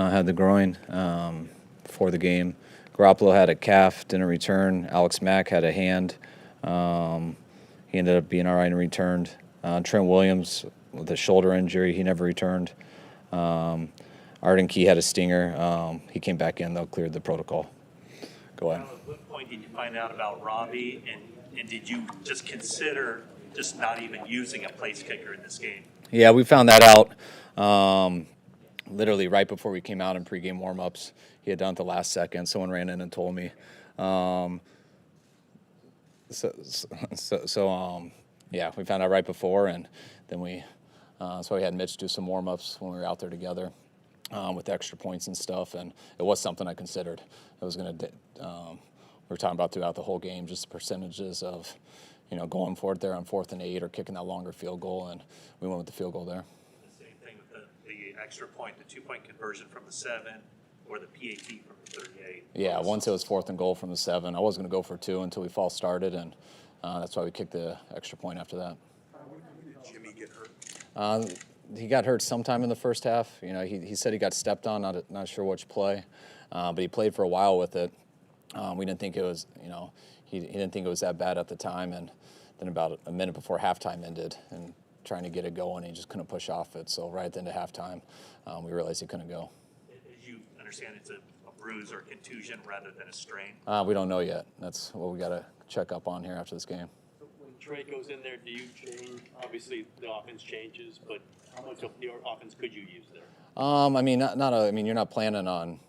had the groin before the game. Garoppolo had a calf, didn't return. Alex Mack had a hand. He ended up being all right and returned. Trent Williams with a shoulder injury, he never returned. Arden Key had a stinger. He came back in, though, cleared the protocol. Go ahead. At what point did you find out about Robbie, and did you just consider just not even using a place kicker in this game? Yeah, we found that out literally right before we came out in pregame warmups. He had done it the last second. Someone ran in and told me. Yeah, we found out right before, and then so we had Mitch do some warmups when we were out there together with extra points and stuff, and it was something I considered. It was going to. We were talking about throughout the whole game, just the percentages of, going for it there on 4th and 8 or kicking that longer field goal, and we went with the field goal there. The same thing with the extra point, the 2-point conversion from the 7, or the PAT from the 38. Yeah, once it was 4th and goal from the 7, I was going to go for 2 until we false started, and that's why we kicked the extra point after that. Did Jimmy get hurt? He got hurt sometime in the first half. He said he got stepped on, not sure which play, but he played for a while with it. We didn't think it was, he didn't think it was that bad at the time, and then about a minute before halftime ended, and trying to get it going, he just couldn't push off it. So right at the end of halftime, we realized he couldn't go. As you understand, it's a bruise or contusion rather than a strain? We don't know yet. That's what we got to check up on here after this game. When Trey goes in there, do you change? Obviously, the offense changes, but how much of your offense could you use there? You're not planning on.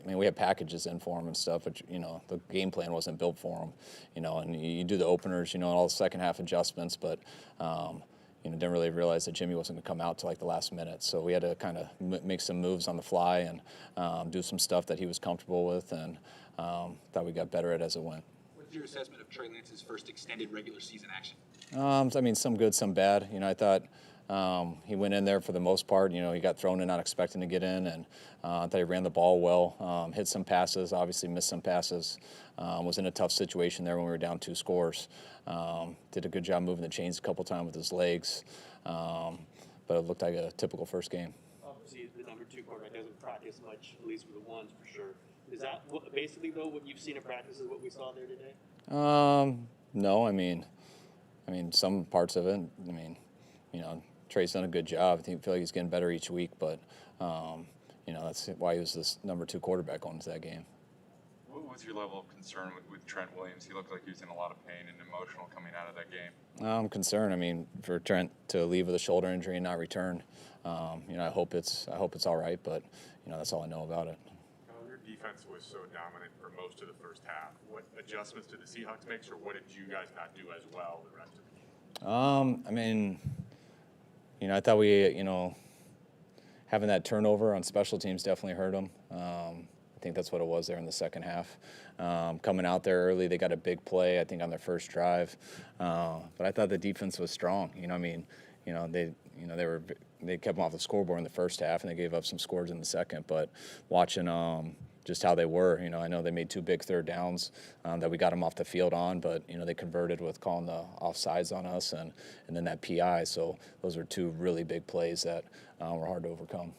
We have packages in for him and stuff, but the game plan wasn't built for him. And you do the openers, and all the second half adjustments, but didn't really realize that Jimmy wasn't going to come out till like the last minute. So we had to kind of make some moves on the fly and do some stuff that he was comfortable with, and thought we got better at as it went. What's your assessment of Trey Lance's first extended regular season action? Some good, some bad. I thought he went in there for the most part. He got thrown in not expecting to get in, and I thought he ran the ball well, hit some passes, obviously missed some passes, was in a tough situation there when we were down 2 scores. Did a good job moving the chains a couple times with his legs, but it looked like a typical first game. Obviously, the number 2 quarterback doesn't practice much, at least with the ones for sure. Is that basically, though, what you've seen in practice is what we saw there today? No, some parts of it. Trey's done a good job. I feel like he's getting better each week, but that's why he was this number 2 quarterback going into that game. What was your level of concern with Trent Williams? He looked like he was in a lot of pain and emotional coming out of that game. I'm concerned. For Trent to leave with a shoulder injury and not return, I hope it's all right, but that's all I know about it. Your defense was so dominant for most of the first half. What adjustments did the Seahawks make, or what did you guys not do as well the rest of the game? I thought we, having that turnover on special teams definitely hurt them. I think that's what it was there in the second half. Coming out there early, they got a big play, I think, on their first drive. But I thought the defense was strong. They kept them off the scoreboard in the first half, and they gave up some scores in the second. But watching just how they were, I know they made 2 big third downs that we got them off the field on, but they converted with calling the offsides on us, and then that PI. So those were 2 really big plays that were hard to overcome.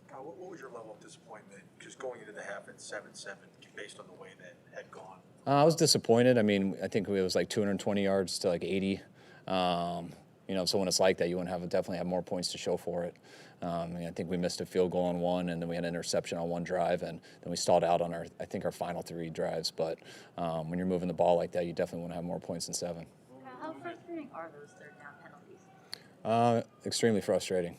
Kyle, what was your level of disappointment just going into the half at 7-7 based on the way that had gone? I was disappointed. I think it was like 220 yards to like 80. So when it's like that, you want to definitely have more points to show for it. I think we missed a field goal on 1, and then we had an interception on 1 drive, and then we stalled out on our final 3 drives. But when you're moving the ball like that, you definitely want to have more points than 7. How frustrating are those third down penalties? Extremely frustrating.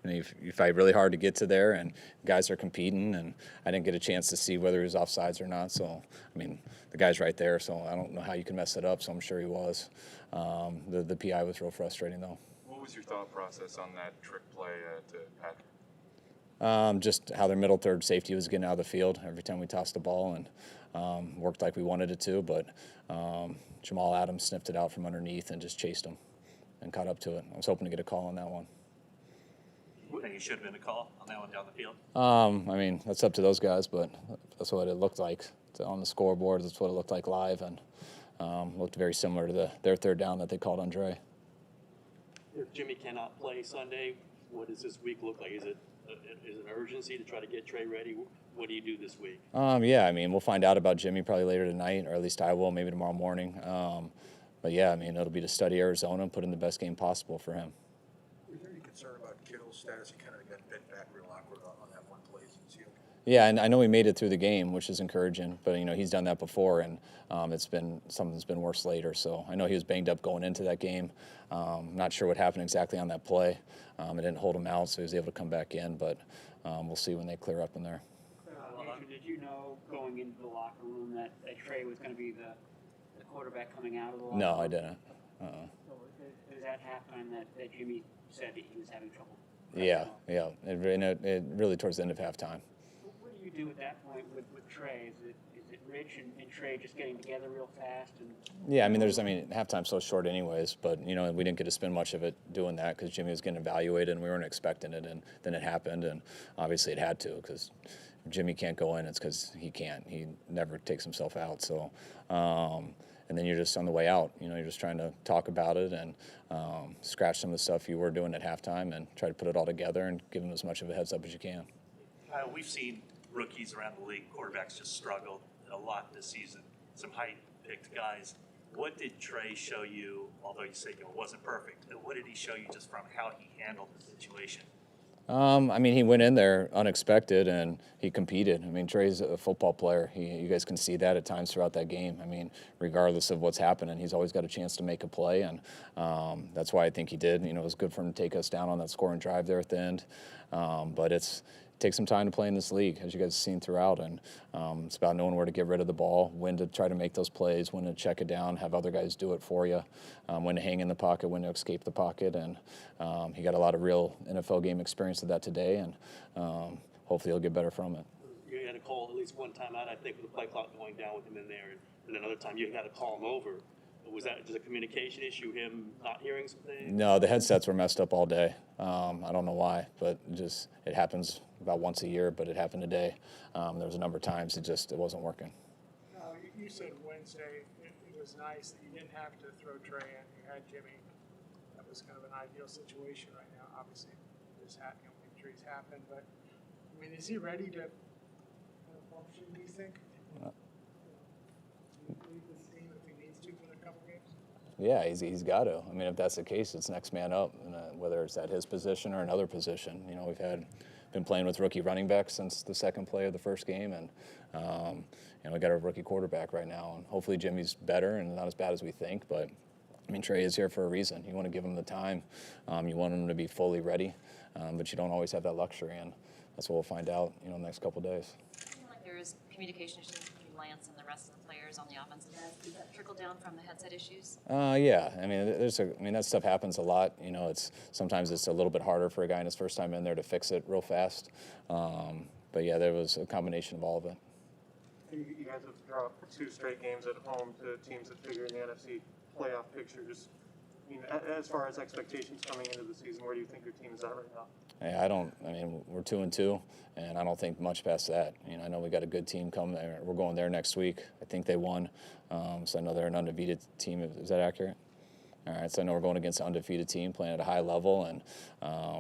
You fight really hard to get to there, and guys are competing, and I didn't get a chance to see whether he was offsides or not. So, the guy's right there, so I don't know how you can mess it up, so I'm sure he was. The PI was real frustrating, though. What was your thought process on that trick play to Patrick? Just how their middle third safety was getting out of the field every time we tossed the ball, and worked like we wanted it to, but Jamal Adams sniffed it out from underneath and just chased him and caught up to it. I was hoping to get a call on that one. You think it should have been a call on that one down the field? That's up to those guys, but that's what it looked like on the scoreboard. That's what it looked like live, and looked very similar to their third down that they called on Dre. If Jimmy cannot play Sunday, what does this week look like? Is it Is it an urgency to try to get Trey ready? What do you do this week? Yeah, I mean, we'll find out about Jimmy probably later tonight, or at least I will, maybe tomorrow morning. But yeah, I mean, it'll be to study Arizona and put in the best game possible for him. Was there any concern about Kittle's status? He kind of got bent back real awkward on that one play. See him? Yeah, and I know he made it through the game, which is encouraging. But he's done that before, and it's been something that's been worse later. So I know he was banged up going into that game. Not sure what happened exactly on that play. It didn't hold him out, so he was able to come back in. But we'll see when they clear up in there. Did you know going into the locker room that Trey was going to be the quarterback coming out of the locker room? No, I didn't. So it was at halftime that Jimmy said that he was having trouble? Yeah. It really towards the end of halftime. What do you do at that point with Trey? Is it Rich and Trey just getting together real fast? Yeah, I mean, halftime's so short anyways, but, we didn't get to spend much of it doing that because Jimmy was getting evaluated and we weren't expecting it, and then it happened, and obviously it had to because if Jimmy can't go in, it's because he can't. He never takes himself out, so... and then you're just on the way out. You're just trying to talk about it and scratch some of the stuff you were doing at halftime and try to put it all together and give them as much of a heads up as you can. We've seen rookies around the league, quarterbacks just struggle a lot this season. Some high-picked guys. What did Trey show you, although you say it wasn't perfect, but what did he show you just from how he handled the situation? I mean, he went in there unexpected and he competed. I mean, Trey's a football player. You guys can see that at times throughout that game. I mean, regardless of what's happening, he's always got a chance to make a play, and that's why I think he did. It was good for him to take us down on that scoring drive there at the end. But it takes some time to play in this league, as you guys have seen throughout, and it's about knowing where to get rid of the ball, when to try to make those plays, when to check it down, have other guys do it for you, when to hang in the pocket, when to escape the pocket, and he got a lot of real NFL game experience of that today, and hopefully he'll get better from it. You had to call at least one time out, I think, with the play clock going down with him in there, and another time you had to call him over. Was that just a communication issue, him not hearing something? No, the headsets were messed up all day. I don't know why, but it happens about once a year, but it happened today. There was a number of times it wasn't working. You said Wednesday it was nice that you didn't have to throw Trey in. You had Jimmy. That was kind of an ideal situation right now. Obviously, injuries happen, but I mean, is he ready to function? Do you think? Lead this team if he needs to for a couple games? Yeah, he's got to. I mean, if that's the case, it's next man up, whether it's at his position or another position. We've been playing with rookie running backs since the second play of the first game, and we got a rookie quarterback right now, and hopefully Jimmy's better and not as bad as we think. But I mean, Trey is here for a reason. You want to give him the time. You want him to be fully ready, but you don't always have that luxury, and that's what we'll find out, in the next couple of days. I feel like there is communication issues between Lance and the rest of the players on the offensive end. Does that trickle down from the headset issues? Yeah. I mean, that stuff happens a lot. Sometimes it's a little bit harder for a guy in his first time in there to fix it real fast. But yeah, there was a combination of all of it. You guys have dropped 2 straight games at home to teams that figure in the NFC playoff picture. Just, as far as expectations coming into the season, where do you think your team is at right now? We're 2-2, and I don't think much past that. I know we got a good team coming there. We're going there next week. I think they won, so I know they're an undefeated team. Is that accurate? All right, so I know we're going against an undefeated team, playing at a high level, and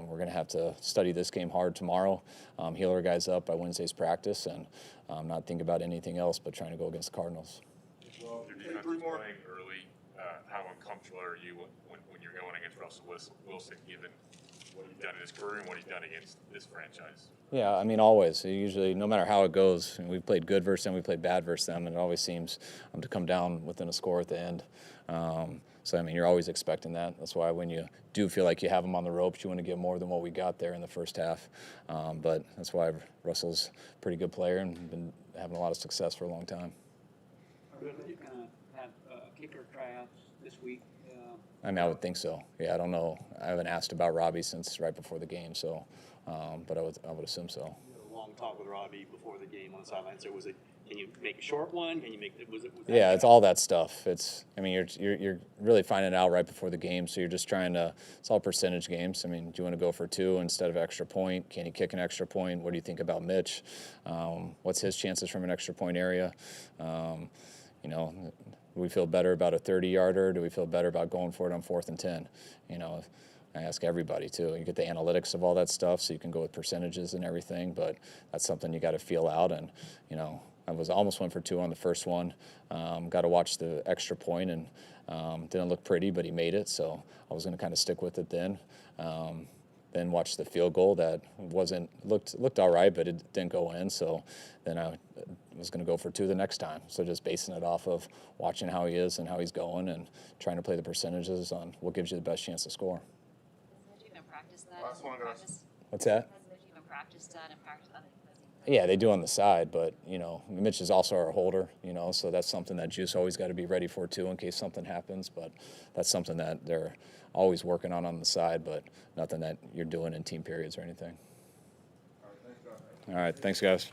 we're going to have to study this game hard tomorrow, heal our guys up by Wednesday's practice, and not think about anything else but trying to go against the Cardinals. Well, your defense is playing early. How uncomfortable are you when you're going against Russell Wilson, given what he's done in his career and what he's done against this franchise? Yeah, always. Usually, no matter how it goes, we've played good versus them, we played bad versus them, and it always seems to come down within a score at the end. So, you're always expecting that. That's why when you do feel like you have them on the ropes, you want to get more than what we got there in the first half. But that's why Russell's a pretty good player and been having a lot of success for a long time. Are we going to have kicker tryouts this week? I would think so. Yeah, I don't know. I haven't asked about Robbie since right before the game, so, but I would assume so. A long talk with Robbie before the game on the sideline. So can you make a short one? Can you make it? Was that Yeah, it's all that stuff. You're really finding it out right before the game, so you're just trying to. It's all percentage games. Do you want to go for 2 instead of extra point? Can he kick an extra point? What do you think about Mitch? What's his chances from an extra point area? Do we feel better about a 30-yarder? Do we feel better about going for it on 4th and 10? I ask everybody too. You get the analytics of all that stuff, so you can go with percentages and everything. But that's something you got to feel out. And I almost went for 2 on the first one. Got to watch the extra point, and didn't look pretty, but he made it. So I was going to kind of stick with it then. Then watch the field goal that looked all right, but it didn't go in. So then I was going to go for 2 the next time. So just basing it off of watching how he is and how he's going, and trying to play the percentages on what gives you the best chance to score. Did you even practice that? Last one, guys. What's that? Did you even practice that and practice other? Yeah, they do on the side, but Mitch is also our holder, so that's something that Juice always got to be ready for too in case something happens. But that's something that they're always working on the side, but nothing that you're doing in team periods or anything. All right, thanks, guys.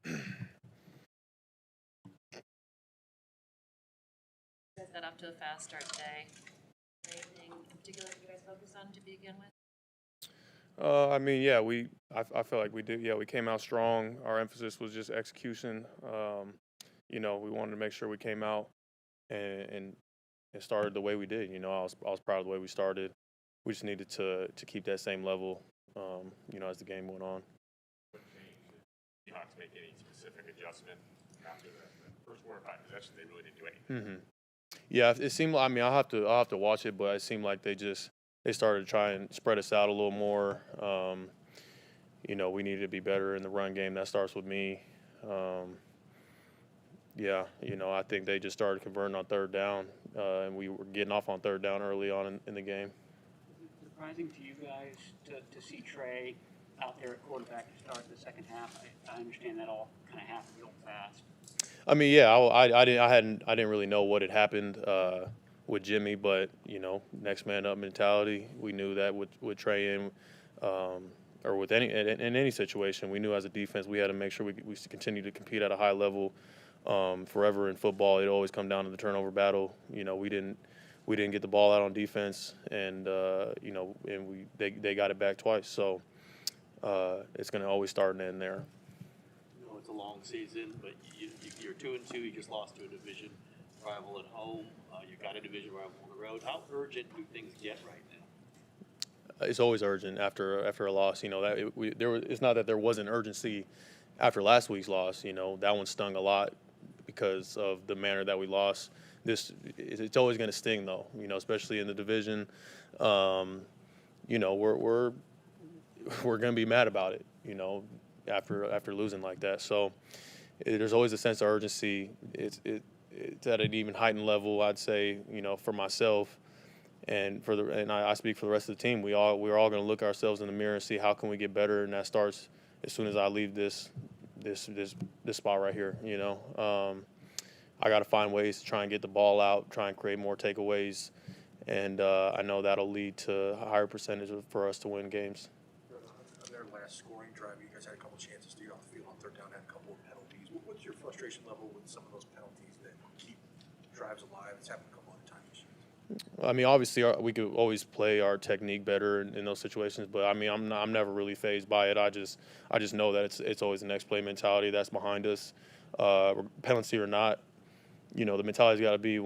You guys got off to a fast start today. Anything in particular you guys focused on to begin with? I mean, yeah, I feel like we did. Yeah, we came out strong. Our emphasis was just execution. We wanted to make sure we came out and started the way we did. I was proud of the way we started. We just needed to keep that same level, as the game went on. What changed? Did Seahawks make any specific adjustment after the first 4 or 5 possessions? They really didn't do anything. Yeah, it seemed. I mean, I'll have to watch it, but it seemed like they started to try and spread us out a little more. We needed to be better in the run game. That starts with me. I think they just started converting on third down, and we were getting off on third down early on in the game. Is it surprising to you guys to see Trey out there at quarterback to start the second half? I understand that all kind of happened real fast. I mean, yeah, I didn't really know what had happened with Jimmy, but next man up mentality. We knew that with Trey in, or with in any situation, we knew as a defense we had to make sure we continue to compete at a high level. Forever in football, it always come down to the turnover battle. We didn't get the ball out on defense, and they got it back twice. So it's going to always start and end there. It's a long season, but you're 2-2. You just lost to a division rival at home. You got a division rival on the road. How urgent do things get right now? It's always urgent after a loss. It's not that there wasn't urgency after last week's loss. That one stung a lot because of the manner that we lost. It's always going to sting though. Especially in the division. We're going to be mad about it. After losing like that. So there's always a sense of urgency. It's at an even heightened level, I'd say, for myself and I speak for the rest of the team. We're all going to look ourselves in the mirror and see how can we get better, and that starts as soon as I leave this spot right here. I got to find ways to try and get the ball out, try and create more takeaways, and I know that'll lead to a higher percentage for us to win games. On their last scoring drive, you guys had a couple chances to get off the field on third down, had a couple of penalties. What's your frustration level with some of those penalties that keep drives alive? It's happened a couple other times this year. I mean, obviously, we could always play our technique better in those situations, but I mean, I'm never really fazed by it. I just know that it's always the next play mentality that's behind us, penalty or not. The mentality's got to be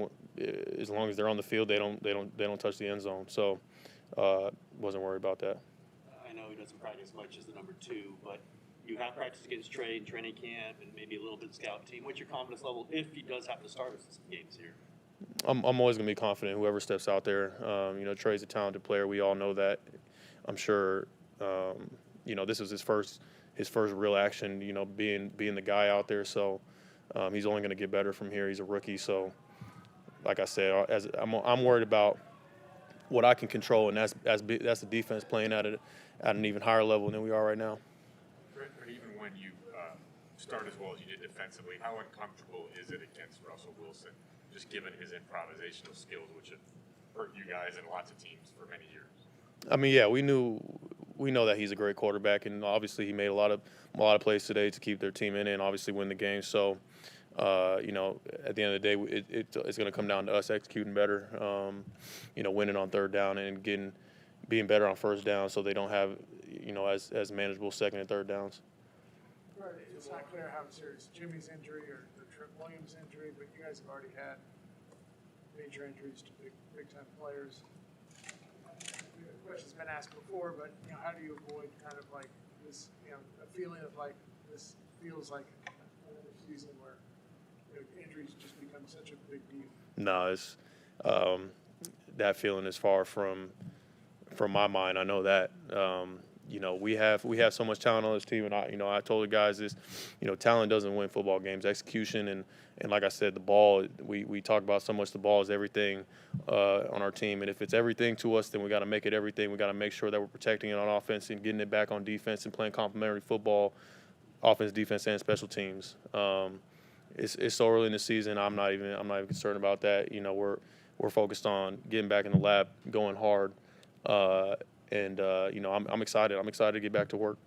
as long as they're on the field, they don't touch the end zone. So, wasn't worried about that. I know he doesn't practice much as the number 2, but you have practiced against Trey in training camp and maybe a little bit scout team. What's your confidence level if he does have to start us some games here? I'm always going to be confident whoever steps out there. Trey's a talented player. We all know that. I'm sure, this was his first real action, being the guy out there. So he's only going to get better from here. He's a rookie. So, like I said, I'm worried about what I can control, and that's the defense playing at an even higher level than we are right now. Even when you start as well as you did defensively, how uncomfortable is it against Russell Wilson, just given his improvisational skills, which have hurt you guys and lots of teams for many years? I mean, yeah, we know that he's a great quarterback, and obviously he made a lot of plays today to keep their team in it and obviously win the game. So, at the end of the day, it's going to come down to us executing better, winning on third down and being better on first down, so they don't have, as manageable second and third downs. Right, it's not clear how serious Jimmy's injury or Trent Williams' injury, but you guys have already had major injuries to big time players. The question's been asked before, but how do you avoid kind of like this, a feeling of like this feels like another season where injuries just become such a big deal? No, it's that feeling is far from my mind. I know that. We have so much talent on this team, and I told the guys this. Talent doesn't win football games. Execution and like I said, the ball. We talk about so much. The ball is everything on our team, and if it's everything to us, then we got to make it everything. We got to make sure that we're protecting it on offense and getting it back on defense and playing complementary football, offense, defense, and special teams. It's so early in the season. I'm not even concerned about that. We're focused on getting back in the lab, going hard. I'm excited. I'm excited to get back to work.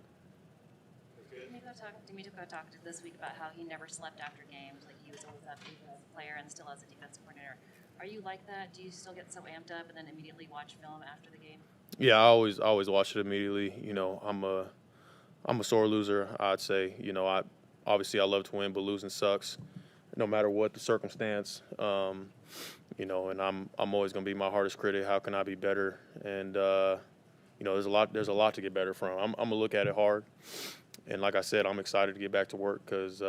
Levi, Demitico talked this week about how he never slept after games, like he was always up as a player and still as a defensive coordinator. Are you like that? Do you still get so amped up and then immediately watch film after the game? Yeah, I always watch it immediately. You know, I'm a sore loser, I'd say. You know, I love to win, but losing sucks, no matter what the circumstance. You know, and I'm always going to be my hardest critic. How can I be better? And you know, there's a lot to get better from. I'm gonna look at it hard, and like I said, I'm excited to get back to work because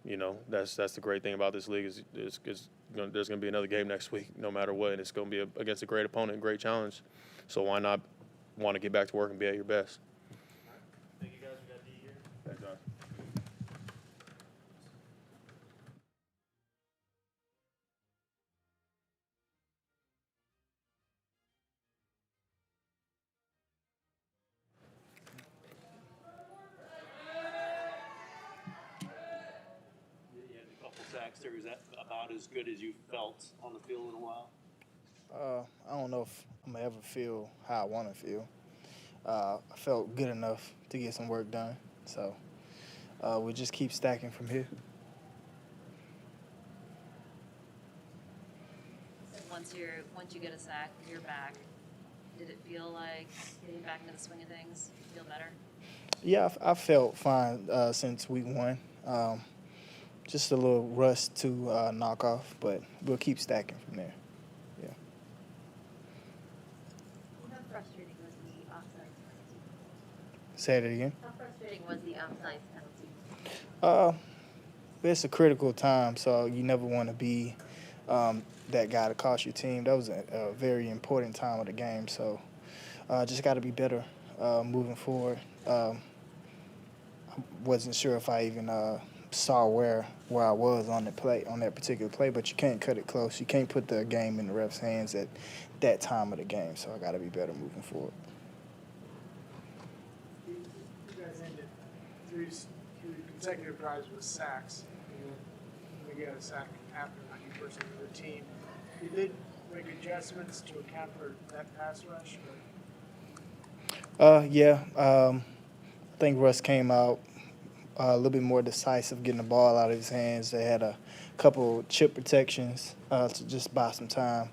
you know that's the great thing about this league is there's gonna be another game next week, no matter what, and it's gonna be against a great opponent, great challenge. So why not want to get back to work and be at your best? Thank you guys. We got D here. Thanks, guys. You had a couple sacks there. Is that about as good as you felt on the field in a while? I don't know if I'm gonna ever feel how I want to feel. I felt good enough to get some work done, so we just keep stacking from here. Once you get a sack, you're back. Did it feel like getting back into the swing of things? Feel better? Yeah, I felt fine since week one. Just a little rust to knock off, but we'll keep stacking from there. Yeah. How frustrating was the offside penalty? Say that again. How frustrating was the offside penalty? It's a critical time, so you never want to be that guy to cost your team. That was a very important time of the game, so just got to be better moving forward. I wasn't sure if I even saw where I was on that particular play, but you can't cut it close. You can't put the game in the ref's hands at that time of the game, so I got to be better moving forward. You guys ended three consecutive drives with sacks. We got a sack after 90% of the team. You did make adjustments to account for that pass rush? Yeah. I think Russ came out a little bit more decisive, getting the ball out of his hands. They had a couple chip protections to just buy some time.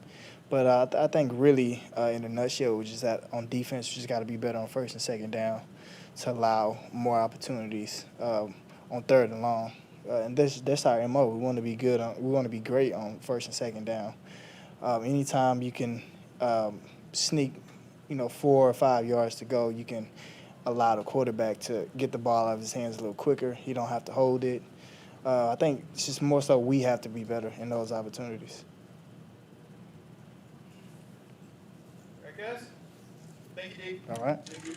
But I think really, in a nutshell, we just on defense, we just got to be better on first and second down to allow more opportunities on third and long. And that's our MO. We want to be good. We want to be great on first and second down. Anytime you can sneak, 4 or 5 yards to go, you can allow the quarterback to get the ball out of his hands a little quicker. He don't have to hold it. I think it's just more so we have to be better in those opportunities. All right, guys. Thank you, Dave. All right. Thank you.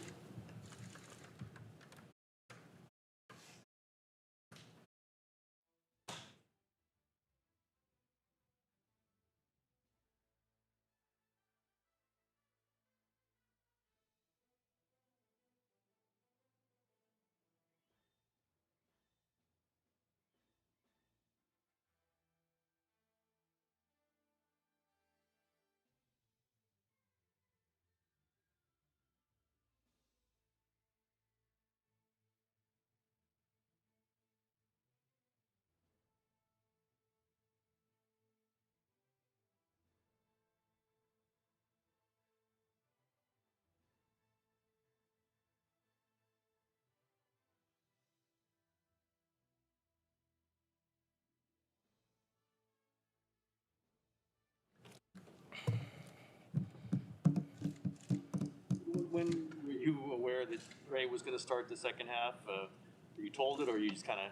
When were you aware that Trey was going to start the second half? Were you told it, or you just kind of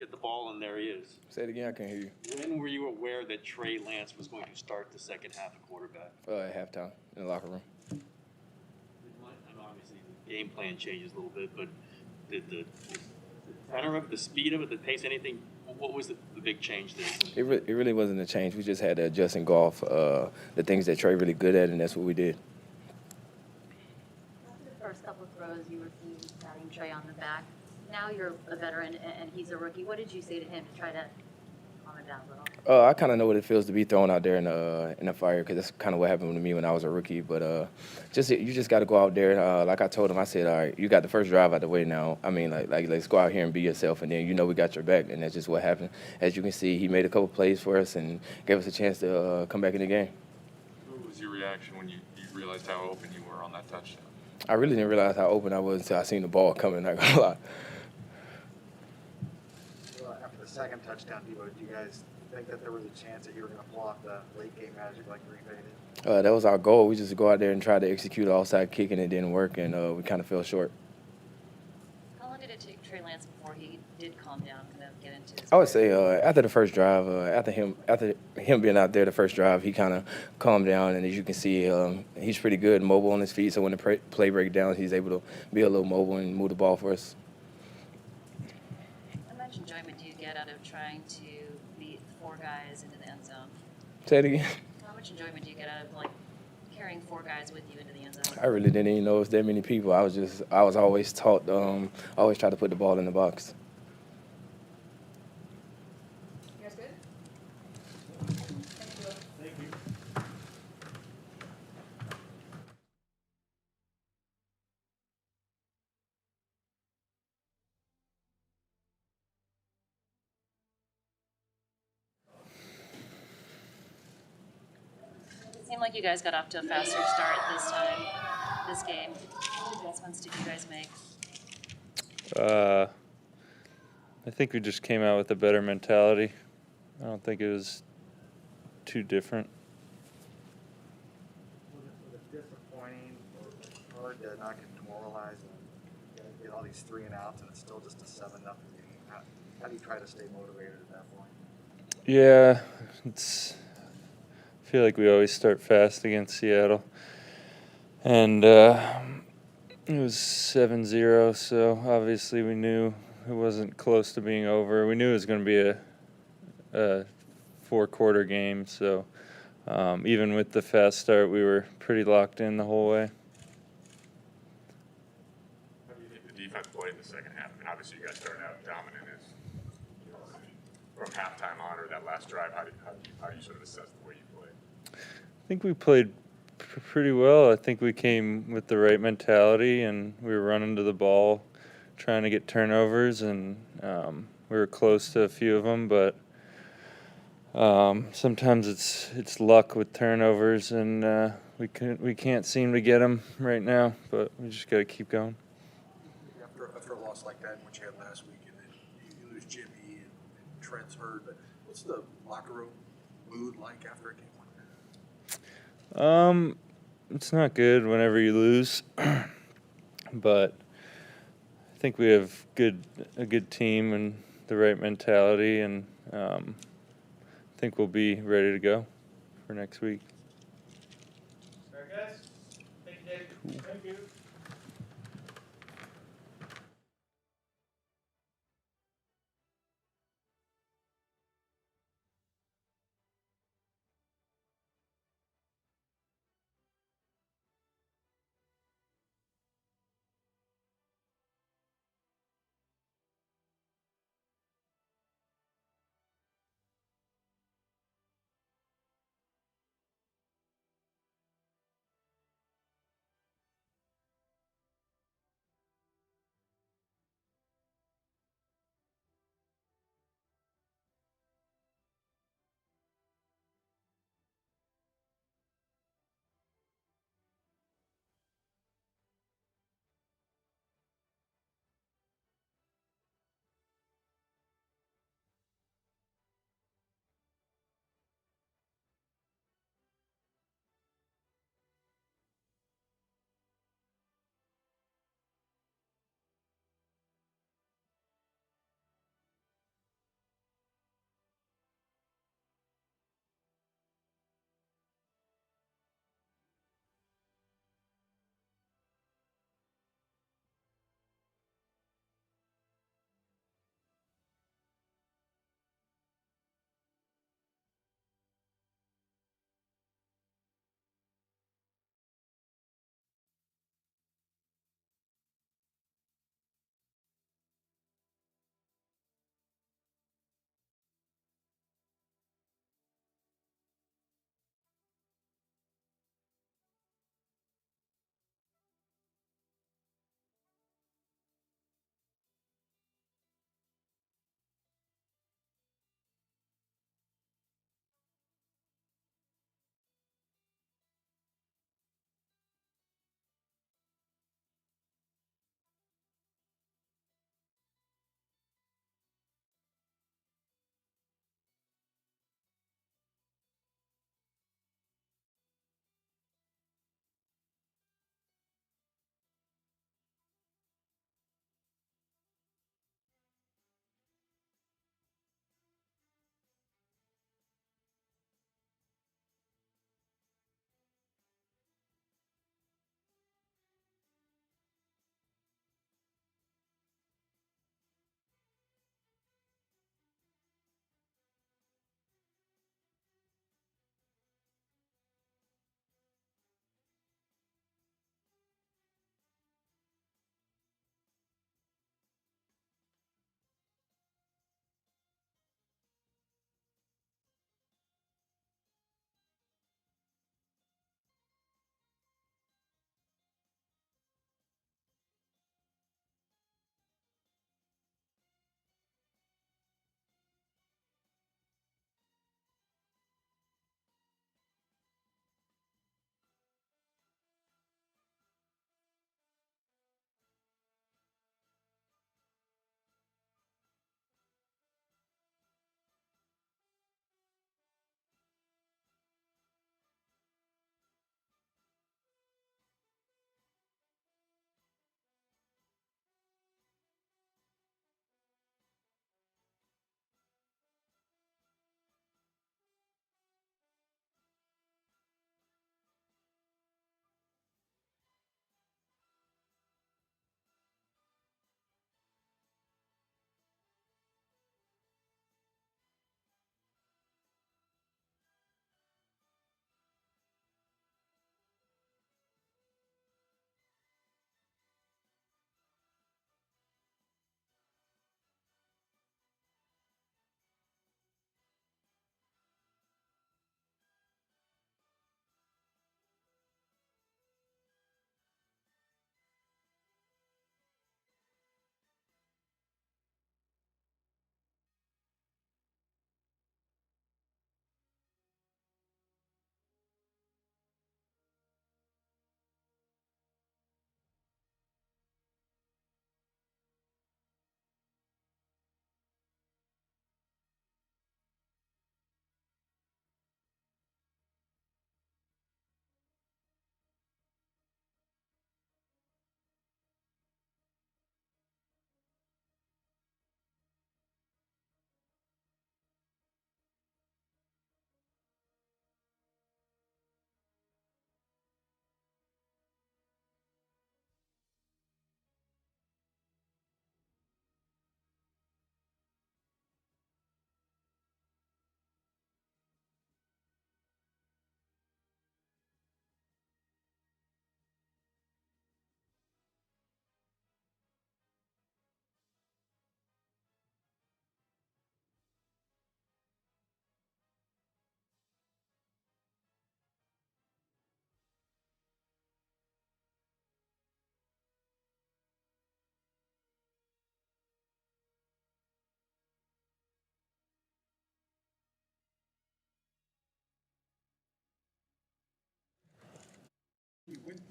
get the ball and there he is? Say it again, I can't hear you. When were you aware that Trey Lance was going to start the second half of quarterback? At halftime in the locker room. I know obviously the game plan changes a little bit, but did the tenor of it, the speed of it, the pace, anything? What was the big change there? It really wasn't a change. We just had to adjust and go off the things that Trey really good at, and that's what we did. After the first couple of throws, you were seeing patting Trey on the back. Now you're a veteran and he's a rookie. What did you say to him to try to calm it down a little? I kind of know what it feels to be thrown out there in the fire because that's kind of what happened to me when I was a rookie. But you just got to go out there. Like I told him, I said, all right, you got the first drive out the way now. I mean, like let's go out here and be yourself, and then we got your back, and that's just what happened. As you can see, he made a couple plays for us and gave us a chance to come back in the game. What was your reaction when you realized how open you were on that touchdown? I really didn't realize how open I was until I seen the ball coming. Not gonna lie. After the second touchdown, Devo, did you guys think that there was a chance that you were going to pull off the late game magic like Green Bay did? That was our goal. We just go out there and try to execute an offside kick, and it didn't work, and we kind of fell short. How long did it take Trey Lance before he did calm down, kind of get into his? I would say after the first drive, after him being out there the first drive, he kind of calmed down, and as you can see, he's pretty good, mobile on his feet. So when the play breaks down, he's able to be a little mobile and move the ball for us. How much enjoyment do you get out of trying to beat four guys into the end zone? Say it again. How much enjoyment do you get out of like carrying four guys with you into the end zone? I really didn't even know it was that many people. I was always taught, always try to put the ball in the box. You guys good? Thank you. It seemed like you guys got off to a faster start this game. What adjustments did you guys make? I think we just came out with a better mentality. I don't think it was too different. Was it disappointing or hard to not get demoralized and get all these 3 and outs and it's still just a 7-0 game? How do you try to stay motivated at that point? Yeah, I feel like we always start fast against Seattle. And it was 7-0, so obviously we knew it wasn't close to being over. We knew it was going to be a 4-quarter game, so even with the fast start, we were pretty locked in the whole way. How do you think the defense played in the second half? I mean, obviously you guys started out dominant from halftime on, or that last drive. How do you sort of assess the way you played? I think we played pretty well. I think we came with the right mentality, and we were running to the ball, trying to get turnovers, and we were close to a few of them, but sometimes it's luck with turnovers, and we can't seem to get them right now, but we just got to keep going. After a loss like that, which you had last week, and then you lose Jimmy and Trent's hurt, but what's the locker room mood like after a game like that? It's not good whenever you lose, but I think we have a good team and the right mentality, and I think we'll be ready to go for next week. All right, guys. Thank you, Dave. Thank you.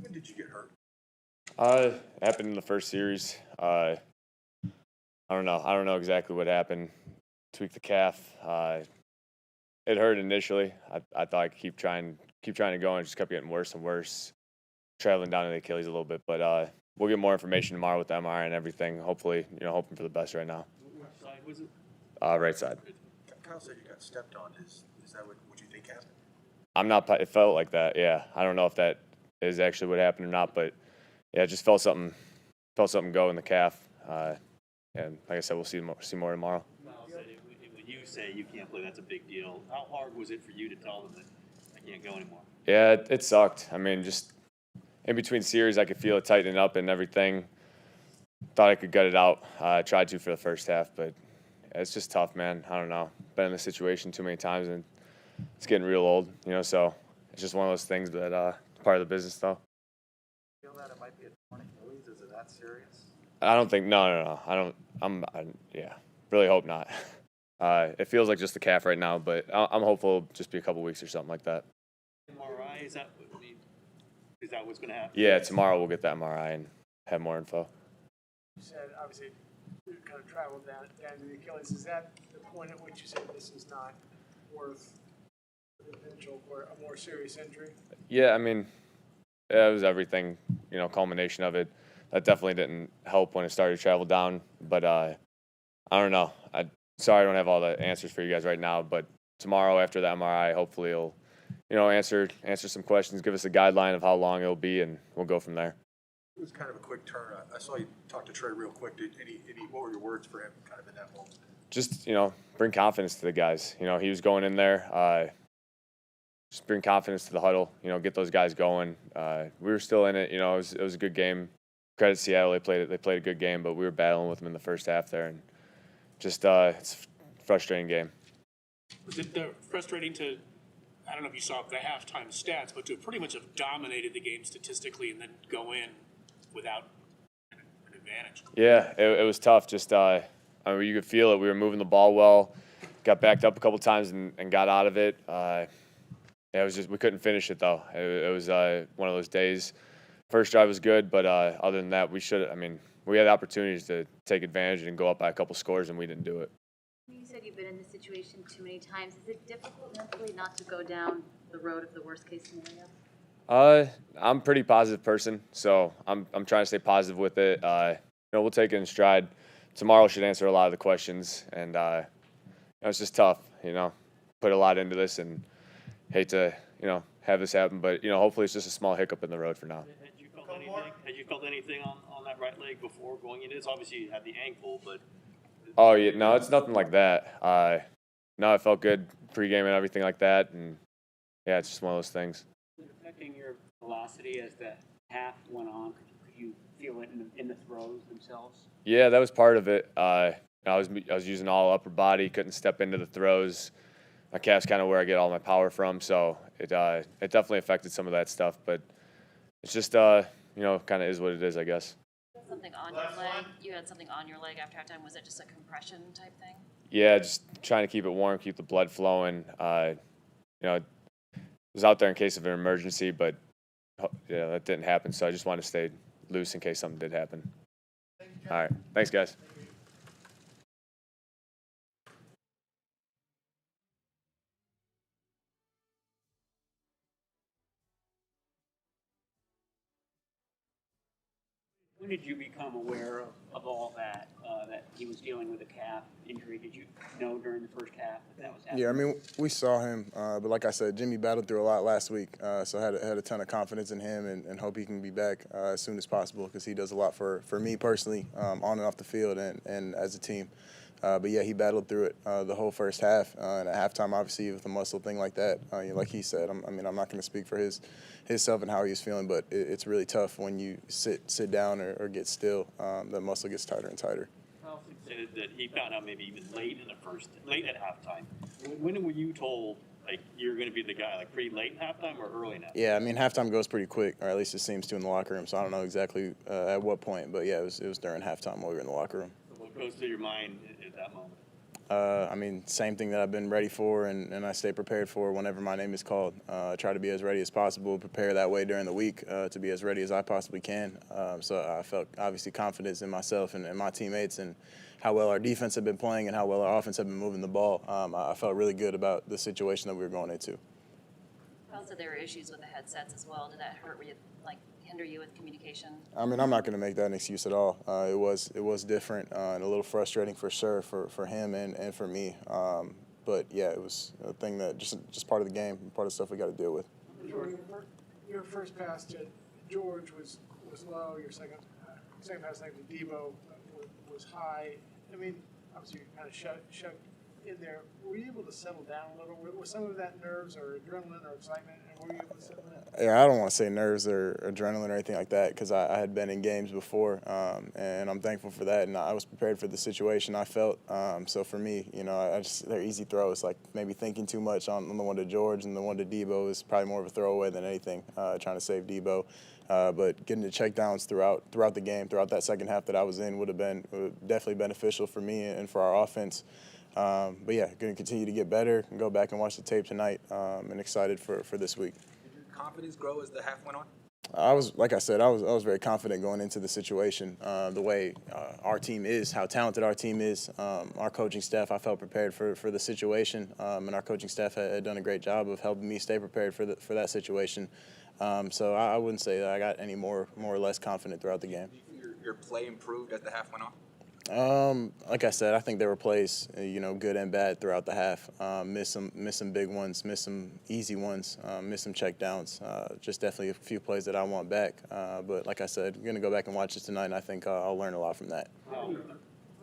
When did you get hurt? It happened in the first series. I don't know. I don't know exactly what happened. Tweaked the calf. It hurt initially. I thought I could keep trying to go, and it just kept getting worse and worse. Traveling down to the Achilles a little bit, but we'll get more information tomorrow with the MRI and everything. Hopefully, hoping for the best right now. Which side was it? Right side. Kyle said you got stepped on. Is that what you think happened? I'm not. It felt like that. Yeah. I don't know if that is actually what happened or not, but yeah, it just felt something go in the calf. And like I said, we'll see more tomorrow. Miles said when you say you can't play, that's a big deal. How hard was it for you to tell them that I can't go anymore? Yeah, it sucked. I mean, just in between series, I could feel it tightening up and everything. Thought I could gut it out. I tried to for the first half, but it's just tough, man. I don't know. Been in this situation too many times, and it's getting real old, so it's just one of those things. But part of the business, though. Feel that it might be a torn Achilles? Is it that serious? I don't think. No. I don't. Yeah. Really hope not. It feels like just the calf right now, but I'm hopeful it'll just be a couple weeks or something like that. MRI, is that what's going to happen? Yeah, tomorrow we'll get that MRI and have more info. You said obviously you kind of traveled down to the Achilles. Is that the point at which you said this is not worth the potential for a more serious injury? Yeah, I mean, it was everything, culmination of it. That definitely didn't help when it started to travel down. But I don't know. Sorry I don't have all the answers for you guys right now. But tomorrow after the MRI, hopefully it'll, answer some questions, give us a guideline of how long it'll be, and we'll go from there. It was kind of a quick turn. I saw you talk to Trey real quick. What were your words for him kind of in that moment? Just, bring confidence to the guys. He was going in there. Just bring confidence to the huddle, get those guys going. We were still in it. It was a good game. Credit Seattle, they played a good game, but we were battling with them in the first half there, and just it's a frustrating game. Was it frustrating to, I don't know if you saw the halftime stats, but to pretty much have dominated the game statistically and then go in without an advantage? Yeah, it was tough. Just you could feel it. We were moving the ball well, got backed up a couple times and got out of it. It was just we couldn't finish it though. It was one of those days. First drive was good, but other than that, we had opportunities to take advantage and go up by a couple scores, and we didn't do it. You said you've been in this situation too many times. Is it difficult mentally not to go down the road of the worst case scenario? I'm a pretty positive person, so I'm trying to stay positive with it. We'll take it in stride. Tomorrow should answer a lot of the questions, and it's just tough. Put a lot into this, and hate to have this happen, but hopefully it's just a small hiccup in the road for now. Had you felt anything on that right leg before going into this? Obviously you had the ankle, but. Oh yeah, no, it's nothing like that. No, I felt good pregame and everything like that, and yeah, it's just one of those things. Was it affecting your velocity as the half went on? Could you feel it in the throws themselves? Yeah, that was part of it. I was using all upper body, couldn't step into the throws. My calf's kind of where I get all my power from, so it definitely affected some of that stuff. But it's just kind of is what it is, I guess. Something on your leg? You had something on your leg after halftime. Was it just a compression type thing? Yeah, just trying to keep it warm, keep the blood flowing. It was out there in case of an emergency, but yeah, that didn't happen. So I just wanted to stay loose in case something did happen. All right, thanks, guys. When did you become aware of all that, that he was dealing with a calf injury? Did you know during the first half that was happening? Yeah, I mean, we saw him, but like I said, Jimmy battled through a lot last week, so I had a ton of confidence in him and hope he can be back as soon as possible because he does a lot for me personally on and off the field and as a team. But, yeah, he battled through it the whole first half. And at halftime, obviously, with a muscle thing like that, like he said, I'm not going to speak for himself and how he was feeling, but it's really tough when you sit down or get still. The muscle gets tighter and tighter. Kyle said that he found out maybe even late at halftime. When were you told, you're going to be the guy, pretty late in halftime or early in halftime? Yeah, halftime goes pretty quick, or at least it seems to in the locker room, so I don't know exactly at what point, but, yeah, it was during halftime while we were in the locker room. What goes through your mind at that moment? I mean, same thing that I've been ready for, and I stay prepared for whenever my name is called. I try to be as ready as possible, prepare that way during the week to be as ready as I possibly can. So I felt obviously confidence in myself and my teammates and how well our defense had been playing and how well our offense had been moving the ball. I felt really good about the situation that we were going into. Also, there were issues with the headsets as well. Did that hurt you, like hinder you with communication? I mean, I'm not going to make that an excuse at all. It was different and a little frustrating for sure for him and for me. But yeah, it was a thing that just part of the game, part of the stuff we got to deal with. Your first pass to George was low. Your second pass to Debo was high. I mean, obviously you kind of shoved in there. Were you able to settle down a little? Was some of that nerves or adrenaline or excitement? And were you able to settle down? Yeah, I don't want to say nerves or adrenaline or anything like that because I had been in games before, and I'm thankful for that. And I was prepared for the situation I felt. So for me, they're easy throws. Like maybe thinking too much on the one to George and the one to Debo is probably more of a throwaway than anything. Trying to save Debo, but getting the checkdowns throughout the game, throughout that second half that I was in, would definitely beneficial for me and for our offense. But yeah, going to continue to get better and go back and watch the tape tonight. And excited for this week. Did your confidence grow as the half went on? Like I said, I was very confident going into the situation. The way our team is, how talented our team is, our coaching staff, I felt prepared for the situation, and our coaching staff had done a great job of helping me stay prepared for that situation. So I wouldn't say that I got any more or less confident throughout the game. Your play improved as the half went on? Like I said, I think there were plays, good and bad throughout the half. Miss some big ones, miss some easy ones, miss some check downs. Just definitely a few plays that I want back. But like I said, we're going to go back and watch it tonight, and I think I'll learn a lot from that. How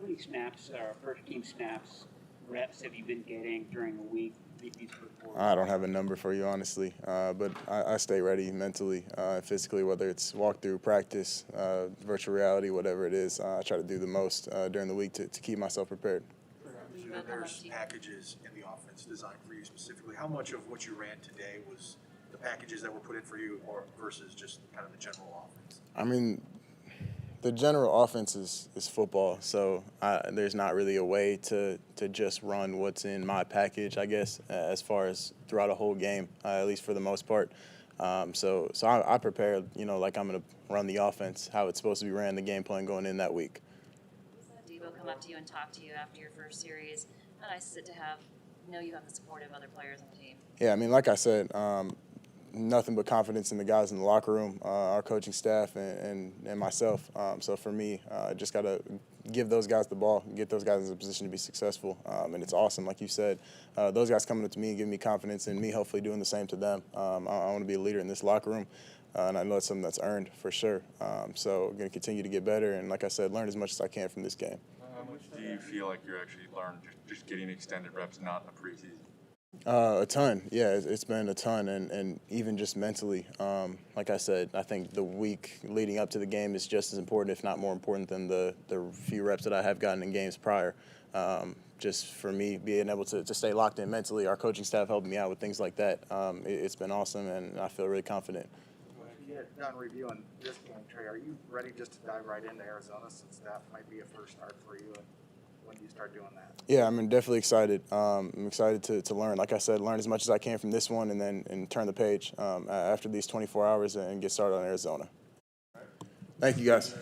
many snaps, first team snaps, reps have you been getting during the week? I don't have a number for you, honestly, but I stay ready mentally, physically, whether it's walkthrough, practice, virtual reality, whatever it is. I try to do the most during the week to keep myself prepared. There's packages in the offense designed for you specifically. How much of what you ran today was the packages that were put in for you or versus just kind of the general offense? I mean, the general offense is football, so there's not really a way to just run what's in my package, I guess, as far as throughout a whole game, at least for the most part. So I prepare, like I'm going to run the offense, how it's supposed to be ran, the game plan going in that week. Debo come up to you and talk to you after your first series. How nice is it to know you have the support of other players on the team? Yeah, I mean, like I said, nothing but confidence in the guys in the locker room, our coaching staff, and myself. So for me, just got to give those guys the ball, get those guys in a position to be successful. And it's awesome, like you said, those guys coming up to me and giving me confidence and me hopefully doing the same to them. I want to be a leader in this locker room, and I know it's something that's earned for sure. So I'm going to continue to get better and, like I said, learn as much as I can from this game. How much do you feel like you actually learned just getting extended reps, not in the preseason? A ton, yeah. It's been a ton, and even just mentally. Like I said, I think the week leading up to the game is just as important, if not more important, than the few reps that I have gotten in games prior. Just for me, being able to stay locked in mentally, our coaching staff helped me out with things like that. It's been awesome, and I feel really confident. When you get done reviewing this game, Trey, are you ready just to dive right into Arizona since that might be a first start for you? And when do you start doing that? Yeah, I'm definitely excited. I'm excited to learn. Like I said, learn as much as I can from this one and turn the page after these 24 hours and get started on Arizona. Thank you, guys.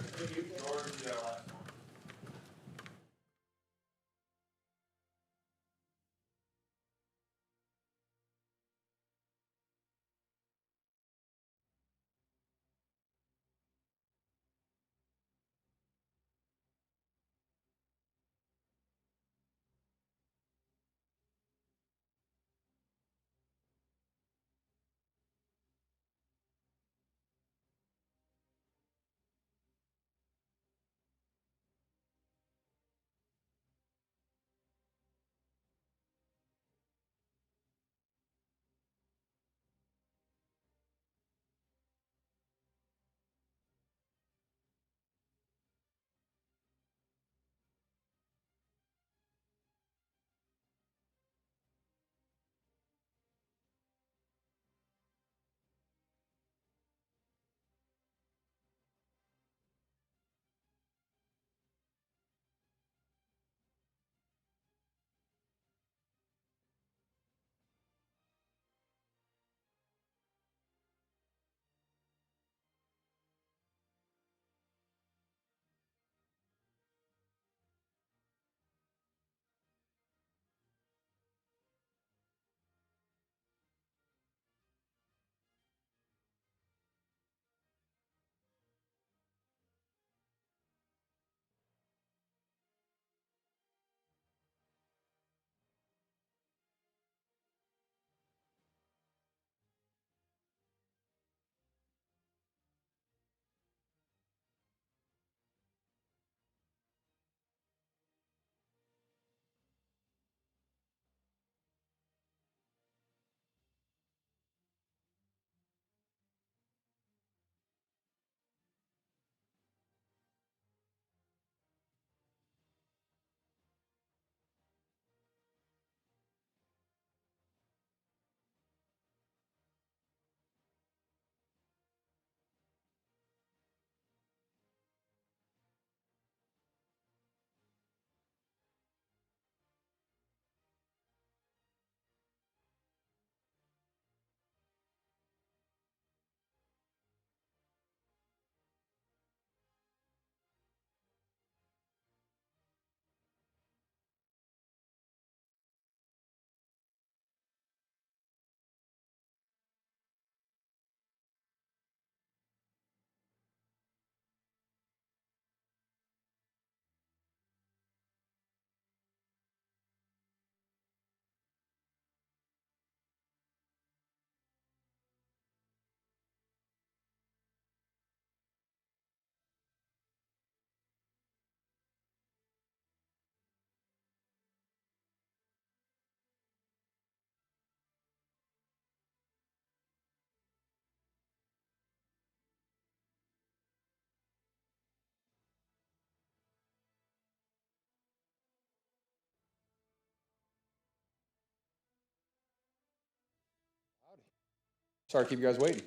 Sorry to keep you guys waiting.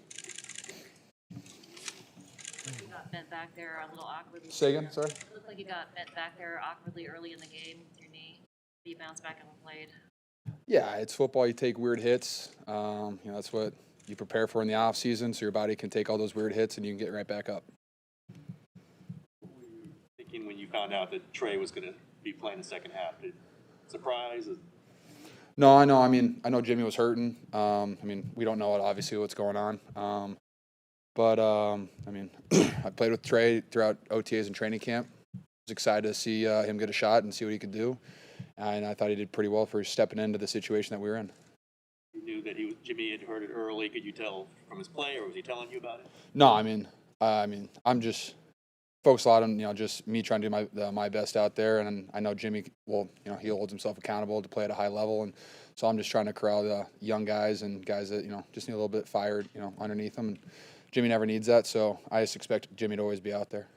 You got bent back there a little awkwardly. Say again, sorry? It looked like you got bent back there awkwardly early in the game with your knee. You bounced back and played. Yeah, it's football. You take weird hits. That's what you prepare for in the off season, so your body can take all those weird hits and you can get right back up. Thinking when you found out that Trey was going to be playing the second half, surprise? No, I know. I mean, I know Jimmy was hurting. We don't know obviously what's going on. I played with Trey throughout OTAs and training camp. I was excited to see him get a shot and see what he could do. And I thought he did pretty well for stepping into the situation that we were in. You knew that Jimmy had heard it early. Could you tell from his play, or was he telling you about it? No, I'm just focused a lot on just me trying to do my best out there, and I know Jimmy he holds himself accountable to play at a high level, and so I'm just trying to corral the young guys and guys that just need a little bit fired underneath them. And Jimmy never needs that, so I just expect Jimmy to always be out there.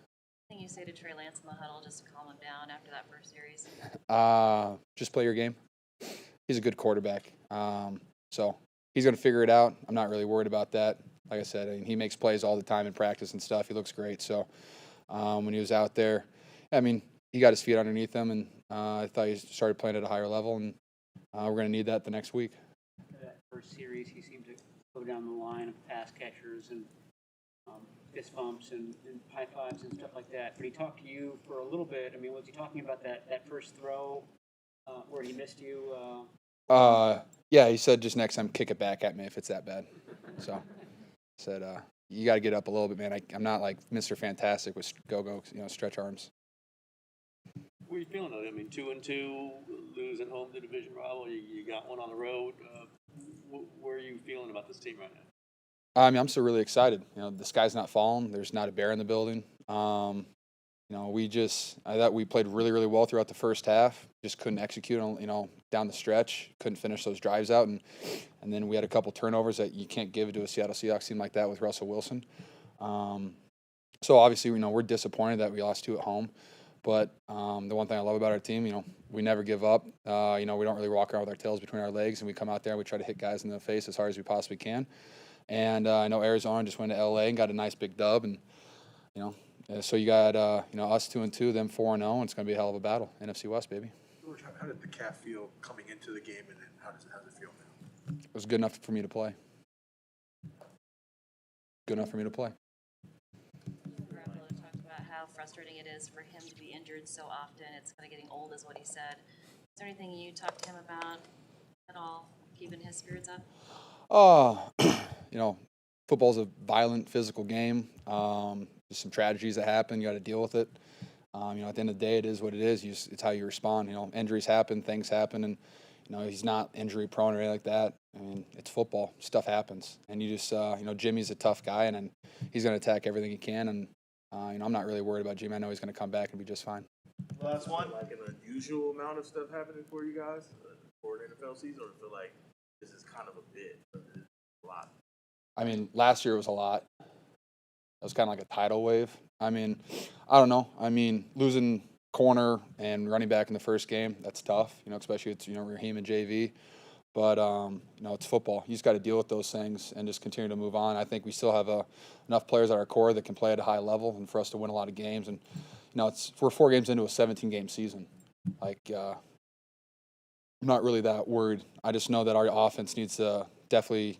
Anything you say to Trey Lance in the huddle just to calm him down after that first series? Just play your game. He's a good quarterback, so he's going to figure it out. I'm not really worried about that. Like I said, he makes plays all the time in practice and stuff. He looks great. So when he was out there, he got his feet underneath him, and I thought he started playing at a higher level, and we're going to need that the next week. That first series, he seemed to go down the line of pass catchers and fist bumps and high fives and stuff like that. But he talked to you for a little bit. Was he talking about that first throw where he missed you? Yeah, he said just next time kick it back at me if it's that bad. So I said, you got to get up a little bit, man. I'm not like Mr. Fantastic with go stretch arms. What are you feeling? 2-2, losing home to division rival. You got one on the road. Where are you feeling about this team right now? I'm still really excited. The sky's not falling. There's not a bear in the building. I thought we played really, really well throughout the first half. Just couldn't execute on, down the stretch. Couldn't finish those drives out, and then we had a couple turnovers that you can't give to a Seattle Seahawks team like that with Russell Wilson. So obviously, we're disappointed that we lost 2 at home. But the one thing I love about our team, we never give up. We don't really walk around with our tails between our legs, and we come out there and we try to hit guys in the face as hard as we possibly can. And I know Arizona just went to LA and got a nice big dub, and so you got us 2-2, them 4-0, and it's going to be a hell of a battle. NFC West, baby. George, how did the calf feel coming into the game, and then how does it feel now? It was good enough for me to play. Good enough for me to play. Garoppolo talked about how frustrating it is for him to be injured so often. It's kind of getting old, is what he said. Is there anything you talked to him about at all, keeping his spirits up? Football's a violent, physical game. There's some tragedies that happen. You got to deal with it. At the end of the day, it is what it is. It's how you respond. Injuries happen, things happen, and he's not injury prone or anything like that. It's football. Stuff happens, and you just Jimmy's a tough guy, and he's going to attack everything he can. And I'm not really worried about Jimmy. I know he's going to come back and be just fine. Last one, like an unusual amount of stuff happening for you guys for an NFL season, or feel like this is kind of a bit, a lot. Last year was a lot. It was kind of like a tidal wave. I don't know. Losing corner and running back in the first game, that's tough, especially it's, Raheem and JV. But, it's football. You just got to deal with those things and just continue to move on. I think we still have enough players at our core that can play at a high level and for us to win a lot of games. And, we're 4 games into a 17-game season. I'm not really that worried. I just know that our offense needs to definitely,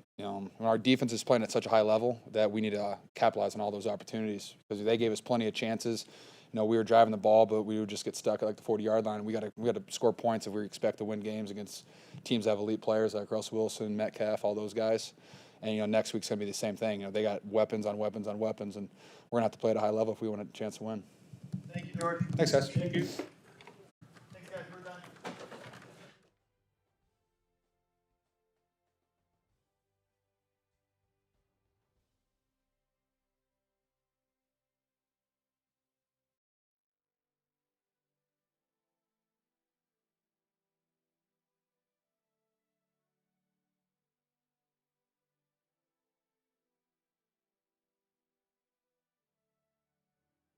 our defense is playing at such a high level that we need to capitalize on all those opportunities because they gave us plenty of chances. We were driving the ball, but we would just get stuck at like the 40-yard line. We got to score points if we expect to win games against teams that have elite players like Russell Wilson, Metcalf, all those guys. And next week's gonna be the same thing. They got weapons on weapons on weapons, and we're gonna have to play at a high level if we want a chance to win. Thank you, George. Thanks, guys. Thank you.